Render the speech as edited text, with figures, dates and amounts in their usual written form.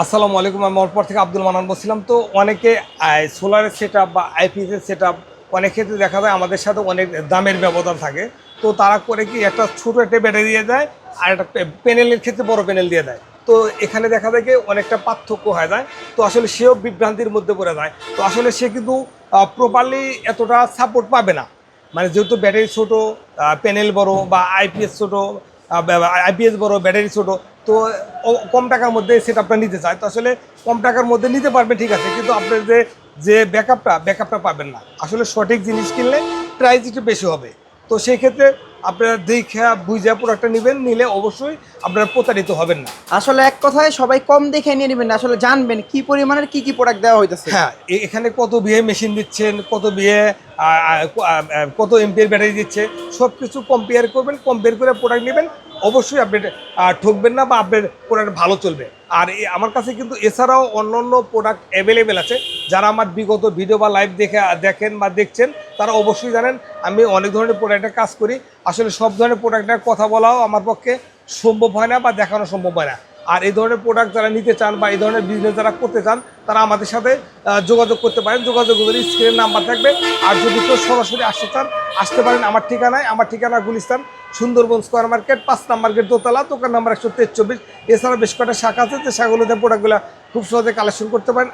আসসালামু আলাইকুম। আমি ওর পর থেকে আব্দুল মান্নান বলছিলাম। তো অনেকে সোলারের সেট আপ বা আইপিএসের সেট আপ অনেক ক্ষেত্রে দেখা যায় আমাদের সাথে অনেক দামের ব্যবধান থাকে। তো তারা করে কি একটা ছোটো একটা ব্যাটারি দিয়ে দেয়, আর একটা প্যানেলের ক্ষেত্রে বড় প্যানেল দিয়ে দেয়। তো এখানে দেখা যায় কি অনেকটা পার্থক্য হয়ে যায়। তো আসলে সেও বিভ্রান্তির মধ্যে পড়ে যায়। তো আসলে সে কিন্তু প্রপারলি এতটা সাপোর্ট পাবে না। মানে যেহেতু ব্যাটারি ছোটো, প্যানেল বড় বা আইপিএস ছোটো, আইপিএস বড়, ব্যাটারি ছোটো। তো কম টাকার মধ্যে সেট আপটা নিতে চায়। তো আসলে কম টাকার মধ্যে নিতে পারবে, ঠিক আছে, কিন্তু আপনার যে যে ব্যাকআপটা পাবেন না। আসলে সঠিক জিনিস কিনলে প্রাইস একটু বেশি হবে। তো সেই ক্ষেত্রে আপনারা দেখে বুঝে প্রোডাক্টটা নেবেন, নিলে অবশ্যই আপনারা প্রতারিত হবেন না। আসলে এক কথায় সবাই কম দেখে নিয়ে নেবেন না, আসলে জানবেন কি পরিমাণের কি কি প্রোডাক্ট দেওয়া হইতেছে। হ্যাঁ, এখানে কত বিয়ে মেশিন দিচ্ছেন, কত বিয়ে কত এমপিএর ব্যাটারি দিচ্ছে, সব কিছু কম্পেয়ার করবেন। কম্পেয়ার করে প্রোডাক্ট নেবেন। অবশ্যই আপনি ঠকবেন না, বা আপনার প্রোডাক্ট ভালো চলবে। আর আমার কাছে কিন্তু এছাড়াও অন্য অন্য প্রোডাক্ট অ্যাভেলেবেল আছে। যারা আমার বিগত ভিডিও বা লাইভ দেখেন বা দেখছেন, তারা অবশ্যই জানেন আমি অনেক ধরনের প্রোডাক্টের কাজ করি। আসলে সব ধরনের প্রোডাক্টের কথা বলাও আমার পক্ষে সম্ভব হয় না, বা দেখানো সম্ভব হয় না। আর এই ধরনের প্রোডাক্ট যারা নিতে চান বা এই ধরনের বিজনেস যারা করতে চান, তারা আমাদের সাথে যোগাযোগ করতে পারেন। যোগাযোগ করে স্ক্রিনের নাম্বার থাকবে। আর যদি কেউ সরাসরি আসতে চান, আসতে পারেন আমার ঠিকানা Gulistan, Sundarban square market, 5 number gate, দোতলা, দোকান নাম্বার 123। এছাড়া বেশ কয়েকটা শাখা আছে, যে শাখাগুলোতে প্রোডাক্টগুলো খুব সহজে কালেকশন করতে পারেন।